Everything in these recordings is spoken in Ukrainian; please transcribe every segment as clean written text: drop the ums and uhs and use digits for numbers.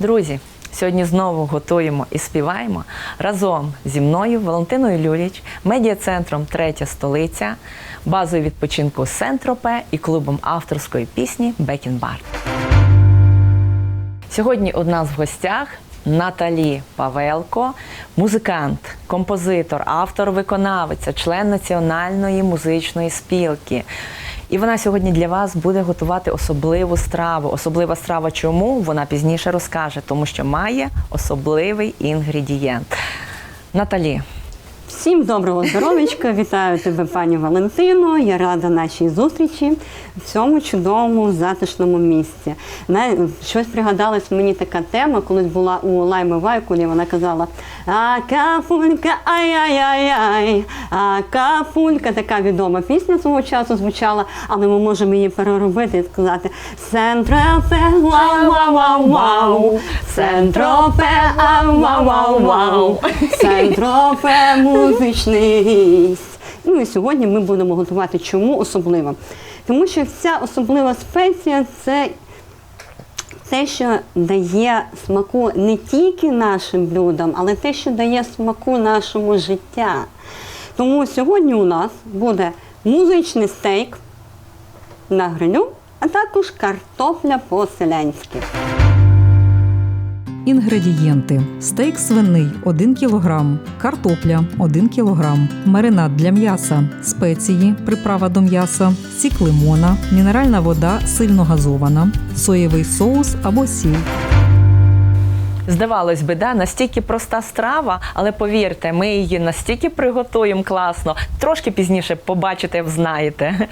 Друзі, сьогодні знову готуємо і співаємо разом зі мною, Валентиною Люліч, медіа-центром «Третя столиця», базою відпочинку Сен-Тропе і клубом авторської пісні «Бекінбард». Сьогодні у нас в гостях Наталі Павелко, музикант, композитор, автор-виконавиця, член Національної музичної спілки. І вона сьогодні для вас буде готувати особливу страву. Особлива страва чому? Вона пізніше розкаже, тому що має особливий інгредієнт. Наталі. Всім доброго здоров'ячка, вітаю тебе, пані Валентино. Я рада нашій зустрічі в цьому чудовому, затишному місці. Щось пригадалась мені така тема, коли була у Лайми Вайкулі, вона казала «Акапулька, ай-яй-яй-яй», «Акапулька», така відома пісня свого часу звучала, але ми можемо її переробити і сказати «Сен-Тропе, вау-вау-вау-вау, Сен-Тропе, вау-вау-вау, Сен-Тропе, музичний». Ну і сьогодні ми будемо готувати чому особливо? Тому що ця особлива спеція – це те, що дає смаку не тільки нашим блюдам, але те, що дає смаку нашому життя. Тому сьогодні у нас буде музичний стейк на грилю, а також картопля по-селянськи. Інгредієнти. Стейк свиний – 1 кг, картопля – 1 кг, маринад для м'яса, спеції, приправа до м'яса, сік лимона, мінеральна вода сильно газована, соєвий соус або сіль. Здавалось би, настільки проста страва, але повірте, ми її настільки приготуємо класно, трошки пізніше побачите, знаєте.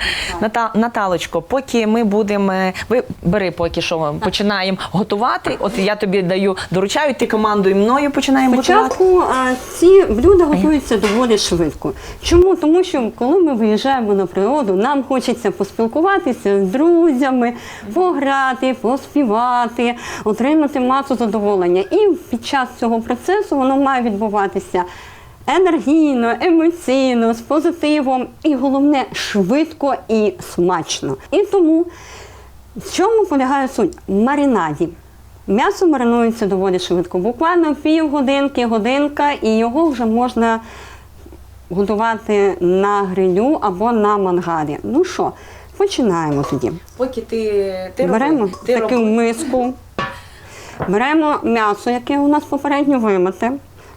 Наталочко, поки ми будемо, ви бери поки що, починаємо готувати, от я тобі доручаю, ти командуй мною, починаємо готувати. Спочатку ці блюда готуються доволі швидко. Чому? Тому що коли ми виїжджаємо на природу, нам хочеться поспілкуватися з друзями, пограти, поспівати, отримати масу задоволення. І під час цього процесу воно має відбуватися енергійно, емоційно, з позитивом і, головне, швидко і смачно. І тому в чому полягає суть? В маринаді. М'ясо маринується доволі швидко, буквально півгодинки, годинка, і його вже можна готувати на грилю або на мангалі. Ну що, починаємо тоді. Поки ти беремо таку миску. Беремо м'ясо, яке у нас попередньо вимите.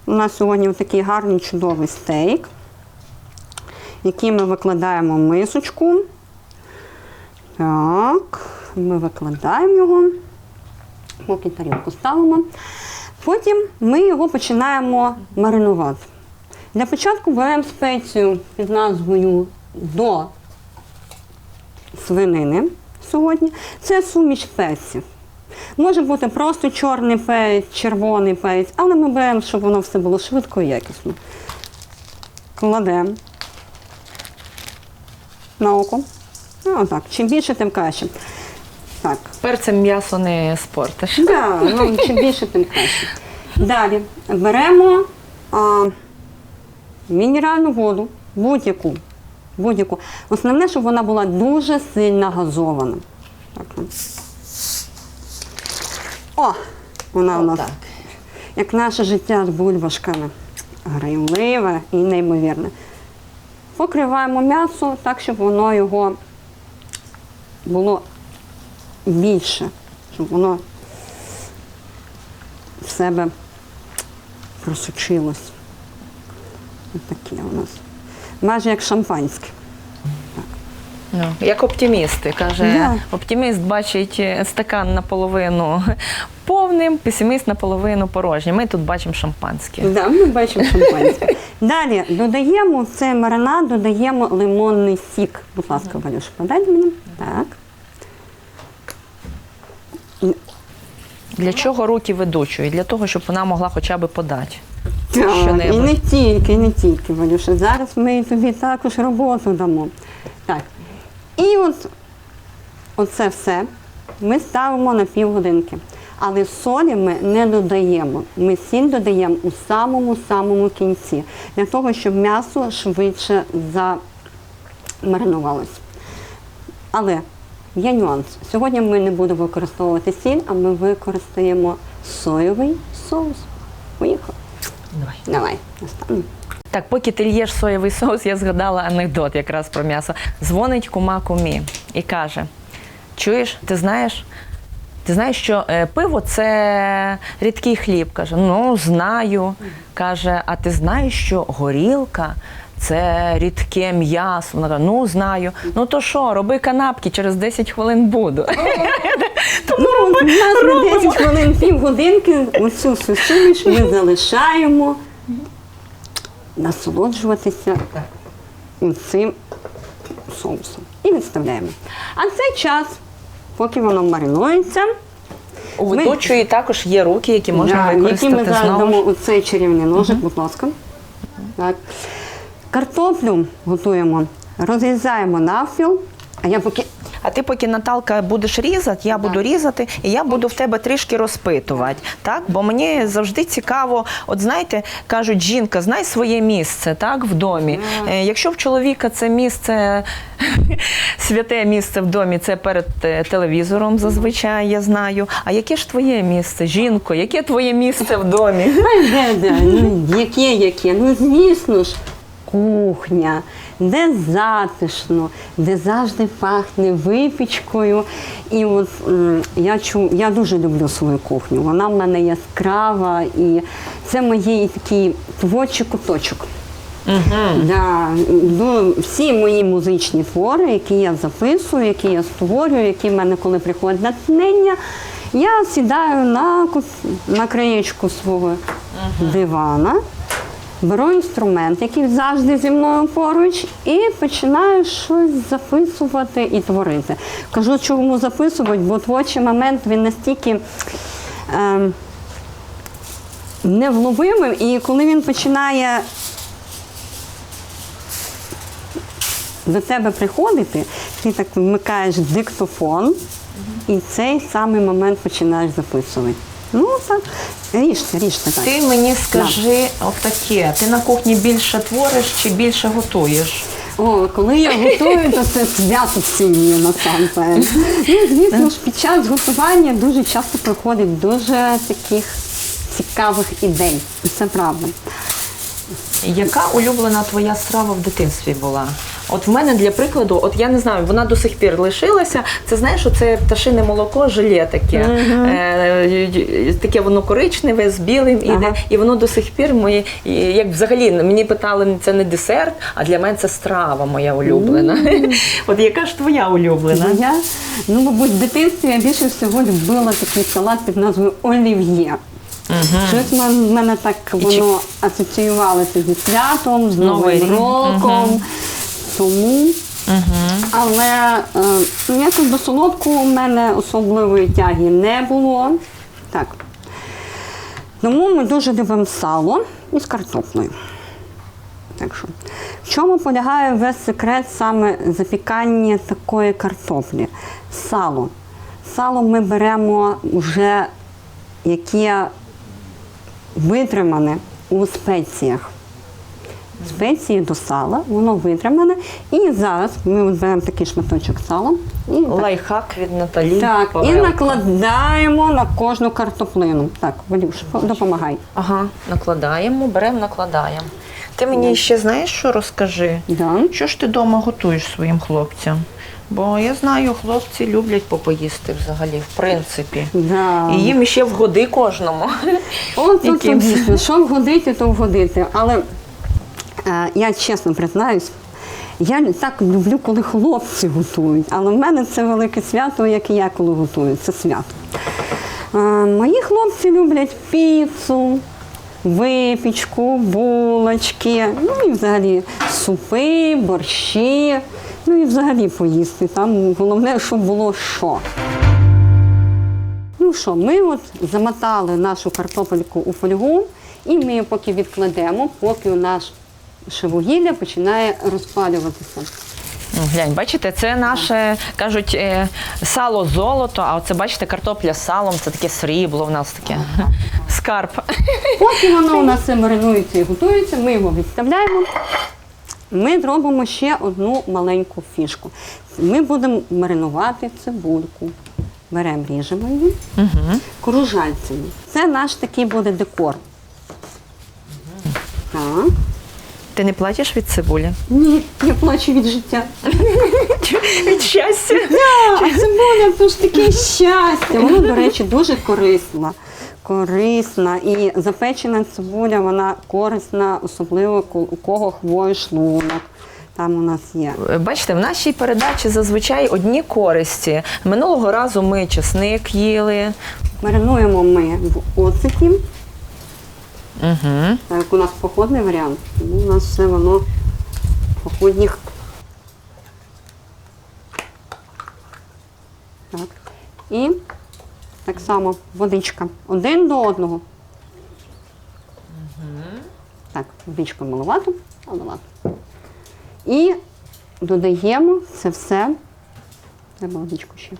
У нас сьогодні такий гарний чудовий стейк, який ми викладаємо в мисочку. Так, ми викладаємо його, поки тарілку ставимо. Потім ми його починаємо маринувати. Для початку беремо спецію під назвою до свинини сьогодні. Це суміш перців. Може бути просто чорний перець, червоний перець, але ми беремо, щоб воно все було швидко і якісно. Кладемо на око. Отак. Чим більше, тим краще. Так. Перцем м'ясо не спортиш. Так, чим більше, тим краще. Далі беремо мінеральну воду, будь-яку. Основне, щоб вона була дуже сильно газована. Так. О, вона у нас, як наше життя з бульбашками, грайливе і неймовірне. Покриваємо м'ясо так, щоб воно його було більше, щоб воно в себе просочилось. Ось таке у нас. Майже як шампанське. Як оптимісти, каже, оптиміст бачить стакан наполовину повним, песиміст наполовину порожнім. Ми тут бачимо шампанське. Так, ми бачимо шампанське. Далі додаємо в цей маринад, додаємо лимонний сік. Будь ласка, Валюш, подай мені. Так. Для чого руки ведучої? Для того, щоб вона могла хоча б подати. Так, і не тільки, Валюша. Зараз ми тобі також роботу дамо. Так. І оце все ми ставимо на півгодинки. Але солі ми не додаємо. Ми сіль додаємо у самому-самому кінці. Для того, щоб м'ясо швидше замаринувалось. Але є нюанс. Сьогодні ми не будемо використовувати сіль, а ми використаємо соєвий соус. Поїхали. Давай. Давай, останній. Так, поки ти л'єш соєвий соус, я згадала анекдот якраз про м'ясо. Дзвонить кума кумі і каже: чуєш, ти знаєш, що пиво – це рідкий хліб? Каже, ну, знаю. Каже, а ти знаєш, що горілка – це рідке м'ясо? Вона каже, ну, знаю. Ну, то що, роби канапки, через 10 хвилин буду. Ну, у нас на 10 хвилин, півгодинки, оцю всю суміш ми залишаємо насолоджуватися цим соусом. І відставляємо. А цей час, поки воно маринується, У ведучої також є руки, які можна використати які ми зараз знову дамо ж. у цей чарівний ножик, будь ласка. Так. Картоплю готуємо, розрізаємо навпіл, а я поки... А ти поки, Наталка, будеш різати, я буду різати, і я буду в тебе трішки розпитувати, так? Бо мені завжди цікаво, от знаєте, кажуть, жінка, знай своє місце, так, в домі. Якщо в чоловіка це місце, святе місце в домі, це перед телевізором зазвичай, я знаю. А яке ж твоє місце, жінко? Яке твоє місце в домі? Яке? Ну, звісно ж, кухня, де затишно, де завжди пахне випічкою. І от я дуже люблю свою кухню. Вона в мене яскрава, і це моїй такий творчий куточок. Да, всі мої музичні твори, які я записую, які я створюю, які в мене, коли приходить натхнення, я сідаю на краєчку свого дивана, беру інструмент, який завжди зі мною поруч, і починаю щось записувати і творити. Кажу, чому записувати, бо творчий момент, він настільки невловимий, і коли він починає до тебе приходити, ти так вмикаєш диктофон, і цей самий момент починаєш записувати. Ну, так, ріжте так. Ти мені скажи отаке, ти на кухні більше твориш чи більше готуєш? О, коли я готую, то це свято в сім'ї насамперед. Ну, звісно ж, під час готування дуже часто приходить дуже таких цікавих ідей. І це правда. Яка улюблена твоя страва в дитинстві була? От в мене, для прикладу, от я не знаю, вона до сих пір лишилася. Це, знаєш, оце пташине молоко, желе таке. Таке воно коричневе, з білим іде. І воно до сих пір моє, як взагалі, мені питали, це не десерт, а для мене це страва моя улюблена. От яка ж твоя улюблена? Мабуть, в дитинстві я більше всього любила такий салат під назвою олів'є. Щось в мене так воно асоціювалося зі святом, з Новим роком. Тому, але якось до солодкого в мене особливої тяги не було. Так. Тому ми дуже любимо сало із картоплею. Так що, в чому полягає весь секрет саме запікання такої картоплі? Сало. Сало ми беремо вже, яке витримане у спеціях. Спеції до сала, воно витримане. І зараз ми беремо такий шматочок сала. Лайфхак від Наталі. Так, Павелко. і накладаємо на кожну картоплину. Так, Валюш, допомагай. Ага, накладаємо. Ти мені ще знаєш, що розкажи? Да. Що ж ти вдома готуєш своїм хлопцям? Бо я знаю, хлопці люблять попоїсти взагалі, в принципі. Да. І їм ще вгоди кожному. От тут Якимсь. дійсно, що вгодити, то вгодити. Але я чесно признаюсь, я так люблю, коли хлопці готують. Але в мене це велике свято, як і я, коли готую. Це свято. Мої хлопці люблять піцу, випічку, булочки, ну і взагалі супи, борщі, ну і взагалі поїсти. Там головне, щоб було що. Ну що, ми от замотали нашу картопельку у фольгу, і ми її поки відкладемо, поки наше вугілля починає розпалюватися. Глянь, бачите, це наше, кажуть, сало золото, а оце, бачите, картопля з салом, це таке срібло в нас таке, скарб. Поки воно у нас все маринується і готується, ми його відставляємо. Ми зробимо ще одну маленьку фішку. Ми будемо маринувати цибульку. Беремо, ріжемо її кружальцями. Це наш такий буде декор. Так. Ти не плачеш від цибулі? Ні, я плачу від життя. Від щастя? А цибуля – це ж таке щастя. Вона, до речі, дуже корисна. І запечена цибуля, вона корисна, особливо у кого хворий шлунок. Там у нас є. Бачите, в нашій передачі зазвичай одні користі. Минулого разу ми чесник їли. Маринуємо ми в оцеті. Угу. Так як у нас походний варіант, тому у нас все воно в походних. Так. І так само водичка. Один до одного. Так, водичку маловато, І додаємо це все. Треба водичку ще.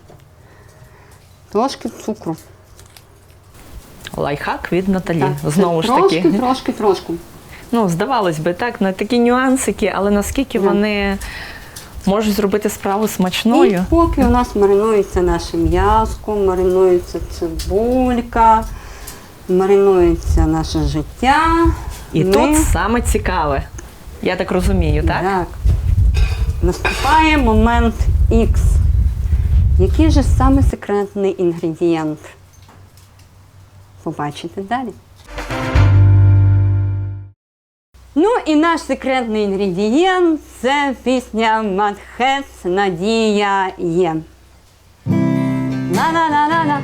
Трошки цукру. Лайфхак від Наталі. Так, Знову ж трошки, таки. Трошки. Ну, здавалось би, так, на такі нюансики, але наскільки вони можуть зробити справу смачною. І поки у нас маринується наше м'яско, маринується цибулька, маринується наше життя. І тут саме цікаве. Я так розумію, так? Так. Наступає момент X. Який же саме секретний інгредієнт? Побачите далі. Ну і наш секретний інгредієнт – це пісня Мадхец «Надія є». La-la-la-la-la,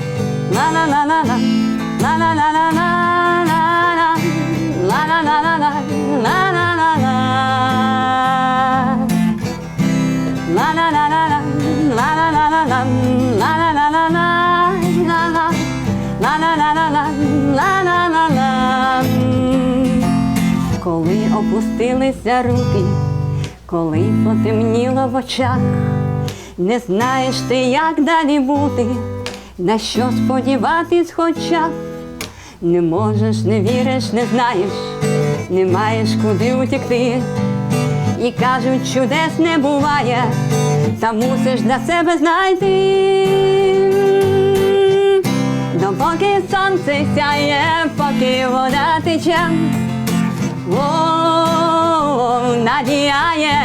la-la-la-la-la, la-la-la-la-la, la-la-la-la-la, la-la-la-la-la. La-la-la-la-la, la-la-la-la-la, la-la-la-la-la, la-la-la-la-la, la-la-la-la-la. Коли опустилися руки, коли потемніло в очах, не знаєш ти, як далі бути, на що сподіватись хоча б. Не можеш, не віриш, не знаєш, не маєш куди утекти. І кажуть, чудес не буває, та мусиш для себе знайти. Допоки сонце сяє, поки вода тече, надія є.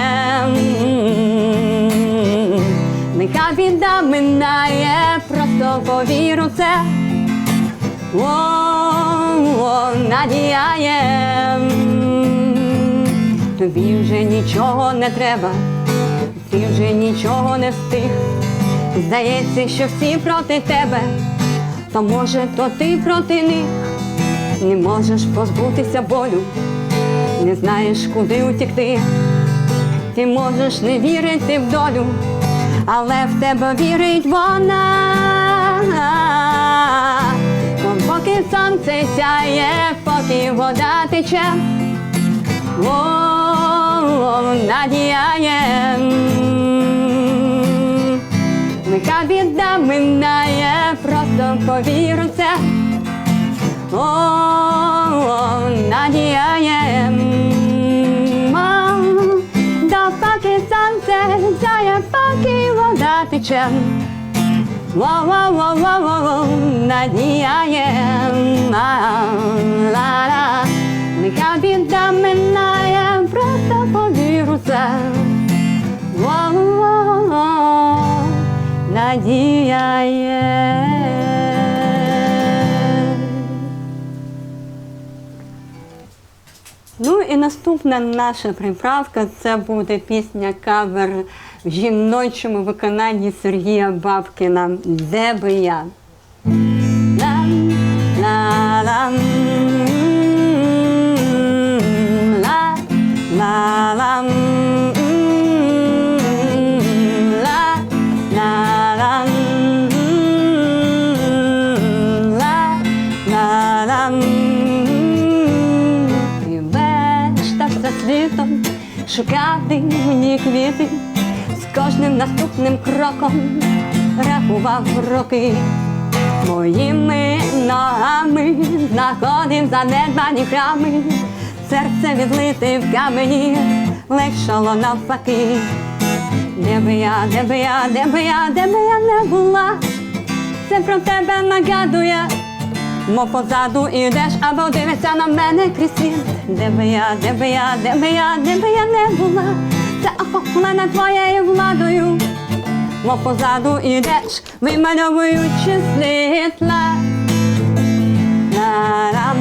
Нехай біда минає, просто повір у це. Надія є. Тобі вже нічого не треба, ти вже нічого не встиг. Здається, що всі проти тебе, то може, то ти проти них. Не можеш позбутися болю, не знаєш, куди утекти. Ти можеш не вірити в долю, але в тебе вірить вона. Поки сонце сяє, поки вода тече, надія є. Нехай біда минає, просто повір у це. Надія є. Допоки сонце сяє, поки вода тече, надія є. Нехай біда минає, просто повір у це. Надія є. Ну і наступна наша приправка – це буде пісня-кавер в жіночому виконанні Сергія Бабкіна «Де би я?». Світом шукати мені квіти, з кожним наступним кроком рахував роки. Моїми ногами знаходив занедбані храми, серце відлите в камені легшало навпаки. Де би я, де би я, де би я, де би я не була, це про тебе нагадує. Мов позаду ідеш або дивишся на мене крізь світ. Де би я, де би я, де би я, де би я не була, це охоплена твоєю владою. Мов позаду ідеш, вимальовуючи світла. Ла-рам,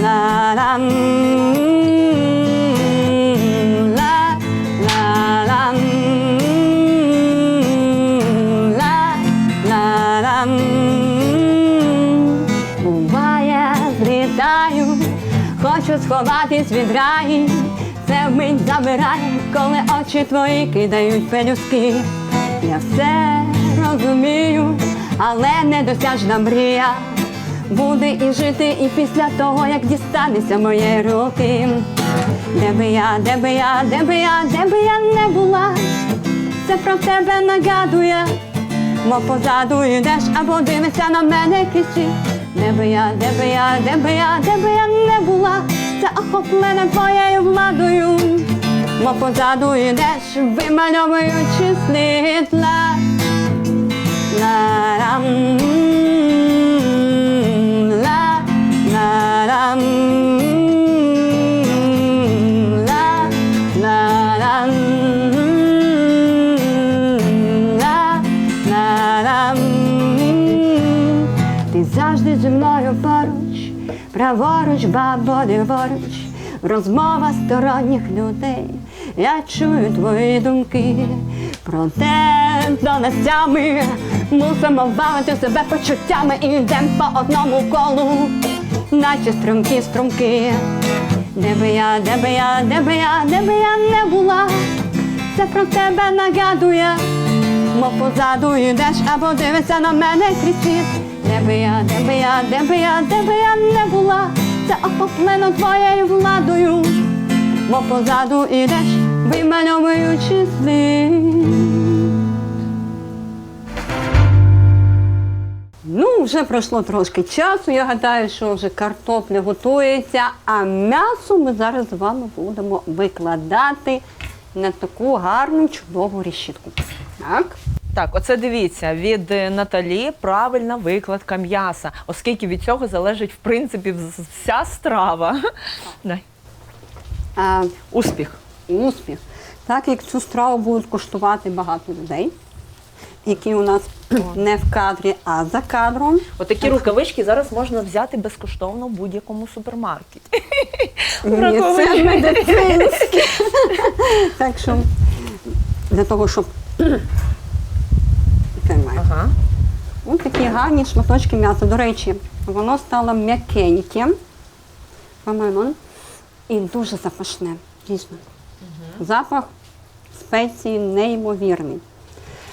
ла-рам, ла-рам, ла-рам. Буває, злітаю, хочу сховатись від раї. Це вмить забирає, коли очі твої кидають пелюстки. Я все розумію, але недосяжна мрія буде і жити, і після того, як дістанеться моєї руки. Де би я, де би я, де би я, де би я не була, це про тебе нагадує. Мов позаду йдеш або дивишся на мене крізь світ. Де би я, де би я, де би я, де би я не була, це охоплена твоєю владою. Мов позаду йдеш, вимальовуючи світла. Ла-рам, ла-рам, ла-рам, ла-рам. Ти завжди зі мною поруч, праворуч, бабо, ліворуч, розмова сторонніх людей. Я чую твої думки, проте до настями мусимо бавити себе почуттями і йдем по одному колу, наче струмкі струмки. Де би я, де би я, де би я, де би я не була, це про тебе нагадує. Мов позаду йдеш або дивишся на мене крізь світ. Де би я, де би я, де би я, де би я не була, це охоплено твоєю владою. Мов позаду ідеш, вимальовуючи світ. Ну, вже пройшло трошки часу, я гадаю, що вже картопля готується, а м'ясо ми зараз з вами будемо викладати на таку гарну, чудову решітку. Так. Так, оце дивіться, від Наталі правильна викладка м'яса, оскільки від цього залежить, в принципі, вся страва. Дай. Успіх. Успіх. Так як цю страву будуть куштувати багато людей, які у нас не в кадрі, а за кадром. Отакі рукавички зараз можна взяти безкоштовно в будь-якому супермаркеті. Ні, це медицинське. Так що, для того, щоб... Ага. Ось такі гарні шматочки м'яса. До речі, воно стало м'якеньким, по-моєму, і дуже запашне, дійсно. Запах спеції неймовірний.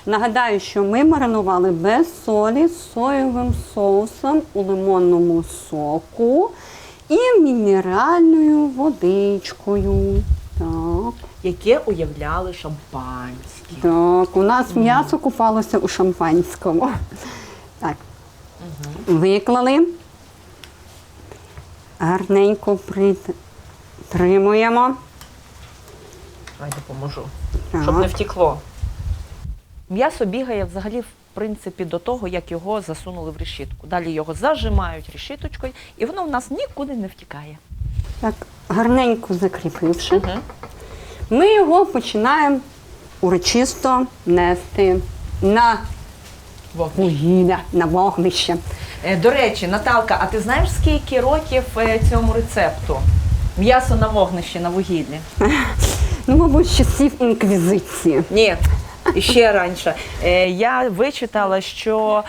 Нагадаю, що ми маринували без солі, з соєвим соусом у лимонному соку і мінеральною водичкою. Так. Яке уявляли шампанське. Так, у нас м'ясо купалося у шампанському. Так, виклали, гарненько притримуємо. Ай, допоможу. Так. Щоб не втекло. М'ясо бігає взагалі, в принципі, до того, як його засунули в решітку. Далі його зажимають решіточкою, і воно в нас нікуди не втікає. Так, гарненько закріпивши, ми його починаємо урочисто нести на вугілля, на вогнище. До речі, Наталка, а ти знаєш, скільки років цьому рецепту? М'ясо на вогнищі, на вугіллі? Ну, мабуть, з часів інквізиції. Ні, ще раніше. Я вичитала, що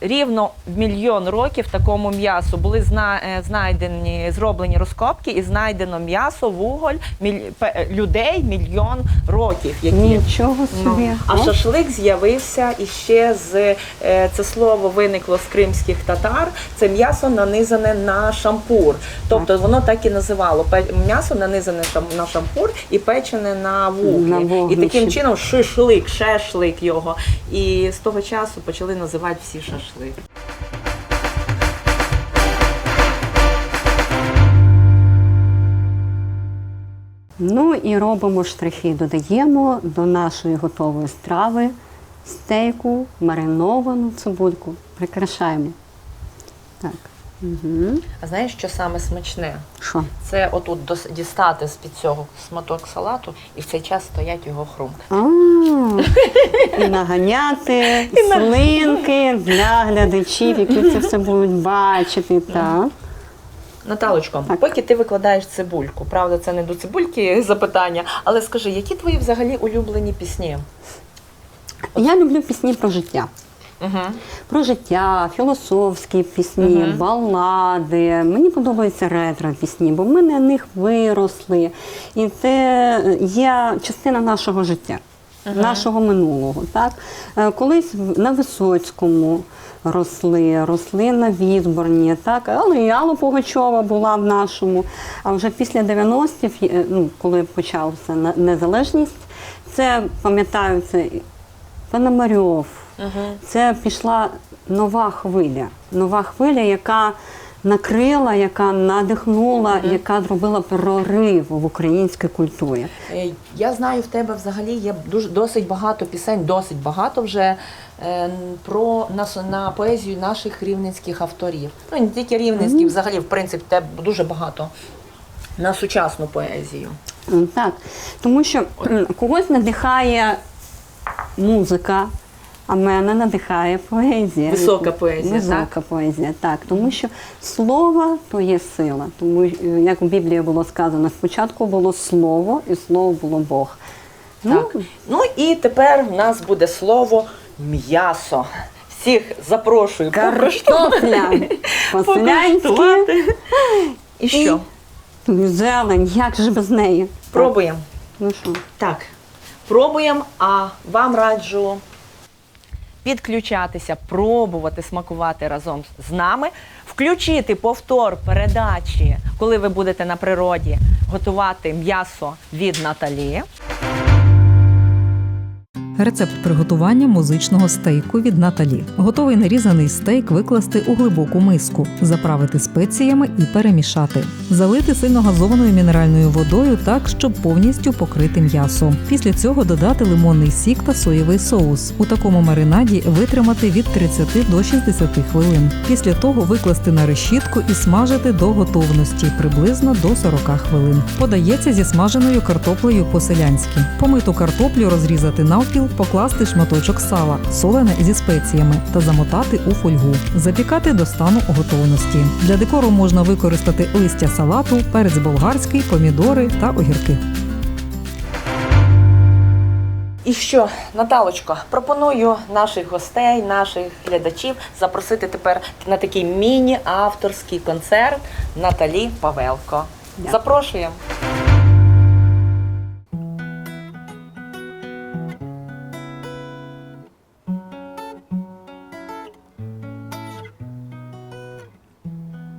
рівно 1 мільйон років такому м'ясу були знайдені, зроблені розкопки і знайдено м'ясо, вуголь, людей 1 мільйон років. Нічого собі. А шашлик з'явився іще це слово виникло з кримських татар, це м'ясо нанизане на шампур. Тобто воно так і називало, м'ясо нанизане на шампур і печене на вуглі. І таким чином шашлик його. І з того часу почали називати всі шашлик. Ну і робимо штрихи, додаємо до нашої готової страви стейку, мариновану цибульку. Прикрашаємо. Так. Угу. А знаєш, що саме смачне? Що? Це отут дістати з-під цього шматок салату і в цей час стоять його хрумки. І наганяти слинки для глядачів, які це все будуть бачити. Так. Наталочко, Так. поки ти викладаєш цибульку, правда, це не до цибульки запитання, але скажи, які твої взагалі улюблені пісні? Я люблю пісні про життя. Угу. Про життя, філософські пісні, балади. Мені подобаються ретро-пісні, бо ми на них виросли. І це є частина нашого життя, нашого минулого. Так? Колись на Висоцькому росли на Візборні, так? Але і Алла Пугачова була в нашому. А вже після 90-х, коли почалася незалежність, це, пам'ятаю, це Пономарьов. Це пішла нова хвиля, яка накрила, яка надихнула, яка зробила прорив в українській культурі. Я знаю, в тебе взагалі є досить багато пісень, досить багато вже на поезію наших рівненських авторів. Ну, не тільки рівненських, взагалі, в принципі, в тебе дуже багато на сучасну поезію. Так, тому що когось надихає музика, а мене надихає поезія. Висока поезія, Висока поезія, так. Тому що слово – то є сила. Тому, як у Біблії було сказано, спочатку було слово, і слово було Бог. Так. Ну і тепер в нас буде слово «м'ясо». Всіх запрошую Картопля по-селянськи. І що? Зелень, як же без неї? Пробуємо. Ну що? Так, пробуємо, а вам раджу підключатися, пробувати, смакувати разом з нами, включити повтор передачі, коли ви будете на природі готувати м'ясо від Наталі. Рецепт приготування музичного стейку від Наталі. Готовий нарізаний стейк викласти у глибоку миску, заправити спеціями і перемішати. Залити сильно газованою мінеральною водою так, щоб повністю покрити м'ясо. Після цього додати лимонний сік та соєвий соус. У такому маринаді витримати від 30 до 60 хвилин. Після того викласти на решітку і смажити до готовності, приблизно до 40 хвилин. Подається зі смаженою картоплею по-селянськи. Помиту картоплю розрізати навпіл, покласти шматочок сала, солене зі спеціями та замотати у фольгу. Запікати до стану готовності. Для декору можна використати листя салату, перець болгарський, помідори та огірки. І що, Наталочко, пропоную наших гостей, наших глядачів запросити тепер на такий міні-авторський концерт Наталі Павелко. Дякую. Запрошуємо.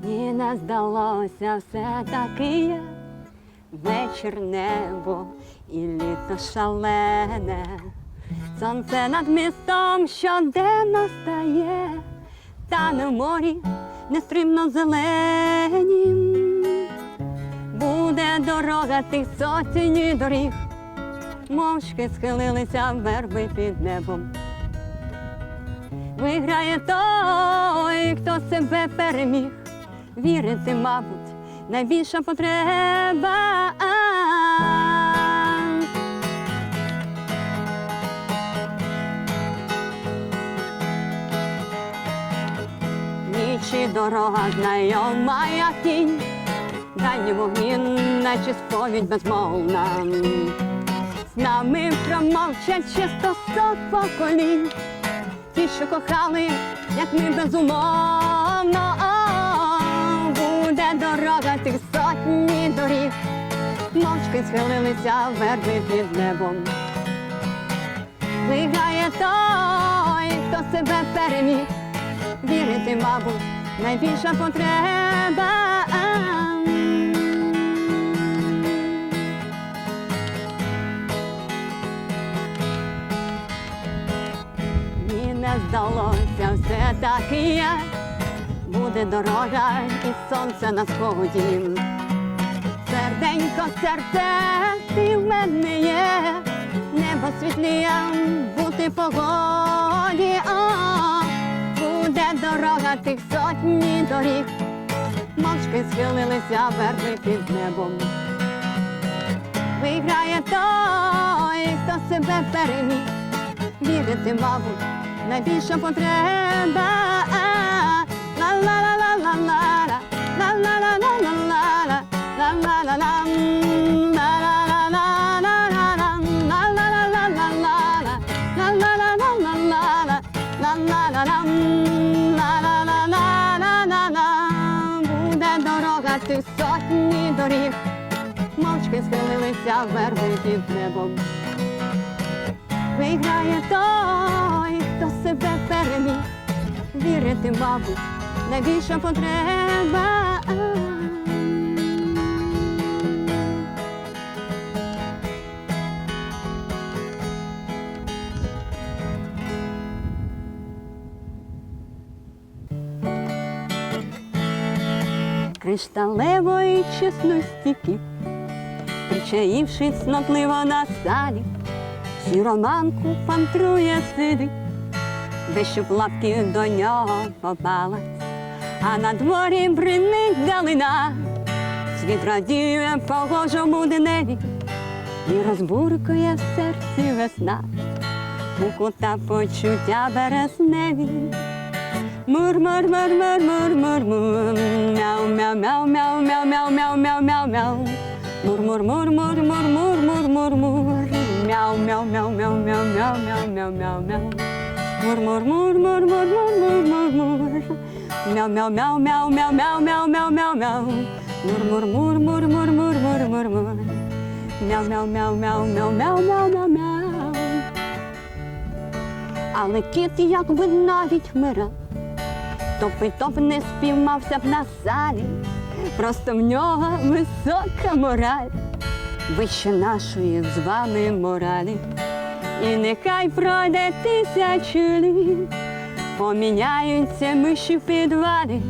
І не здалося все-таки є вечір, небо і літо шалене. Сонце над містом щоденно стає, тане в морі нестримно зеленім. Буде дорога тих сотень доріг, мовчки схилилися верби під небом. Виграє той, хто себе переміг. Вірити, мабуть, найбільша потреба. Ніч і дорога знайома, як тінь, дальні вогні, наче сповідь безмовна. З нами промовчать ще 100 поколінь, ті, що кохали, як ми безумовно. Буде дорога тих сотні доріг, мовчки схилилися верби під небом. Виграє той, хто себе переміг. Вірити, мабуть, найбільша потреба. І не здалося все-таки є. Буде дорога і сонце на сході. серденько, серце, ти в мене є, небо світліє, бути погоді, буде дорога тих сотні доріг, мовчки схилилися верби під небом. Виграє той, хто себе переміг, вірити, мабуть, найбільша потреба. Ла-ла-ла-ла-ла-ла, ла-ла-ла-ла-ла-ла, ла-ла-ла-ла, буде дорога тих сотні доріг, мовчки схилилися верби під небом. Виграє той, хто себе переміг, вірити, мабуть, найбільша потреба. Кришталевої чесності кіп, причаївшись цнотливо на салі, сіроманку пантрує сидить, де щоб лапки до нього попалась, а на дворі бринить далина, світ радіє погожому дневі і розбуркує в серці весна, муку та почуття березневі. Мур-мур-мур-мур-мур-мур-мур, мяу-мяу-мяу-мяу-мяу-мяу-мяу-мяу-мяу. Мур-мур-мур-мур-мур-мур-мур-мур, мяу-мяу-мяу-мяу-мяу-мяу-мяу-мяу-мяу. Мур-мур-мур-мур-мур-мур-мур-мур, мяу-мяу-мяу-мяу-мяу-мяу-мяу-мяу-мяу. Мур-мур-мур-мур-мур-мур-мур-мур, мяу-мяу-мяу-мяу-мяу-мяу-мяу-мяу. Але кіт якби навіть вмирав, топ не спіймався б на салі, просто в нього висока мораль, вище нашої з вами моралі. І нехай пройде 1000 літ, поміняються миші в підвалі,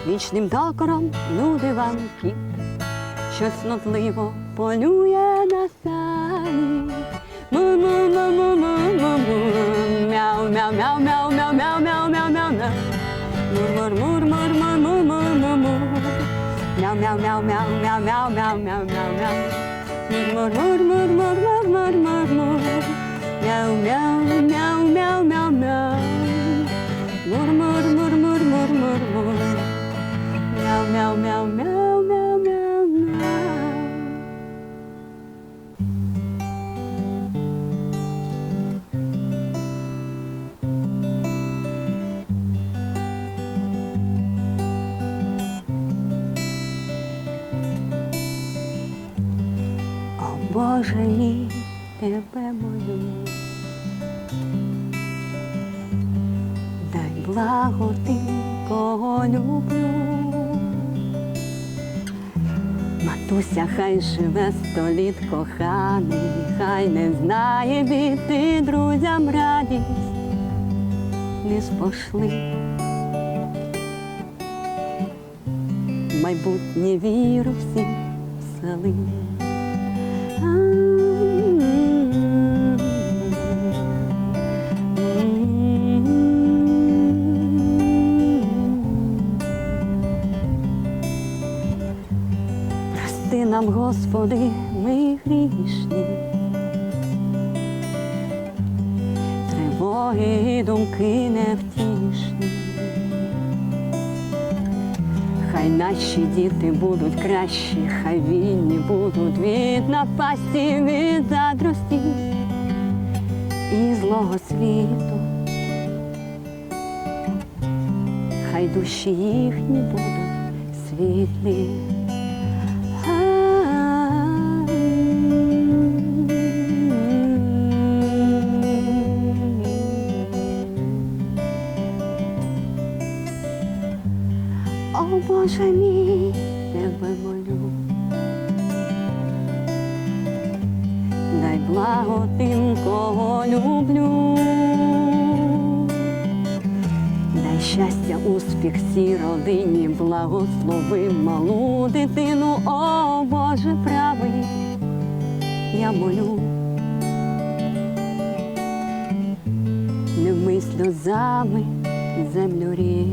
вічним докором нуди вам кіт, що цнотливо полює на салі. Му-му-му-му-му-му-му, мяу-мяу-мяу-мяу-мяу-мяу-мяу-мяу-мяу. Мур-мур-мур-мур-мур-мур-мур-мур, мяу-мяу-мяу-мяу-мяу-мяу-мяу-мяу-мяу. Мур-мур-мур-мур-мур-мур-мур-мур, мяу-мяу-мяу-мяу-мяу-мяу. Мур-мур-мур-мур-мур-мур-мур, мяу-мяу-мяу-мяу-мяу-мяу-мяу. Боже мій, тебе молю, дай благо тим, кого люблю. Матуся, хай живе 100 літ коханий, хай не знає біди, друзям радість не спошли. В майбутнє віру всім всели. Прости нам, Господи, ми грішні, тривоги і думки невтішні. Хай наші діти будуть кращі, хай вільні будуть від напасті, від задрості і злого світу. Хай душі їхні будуть світлі. О, Боже мій, тебе молю, дай благо тим, кого люблю, дай щастя, успіх всій родині, благослови малу дитину, о Боже правий, я молю. Не вмий сльозами землю рідну,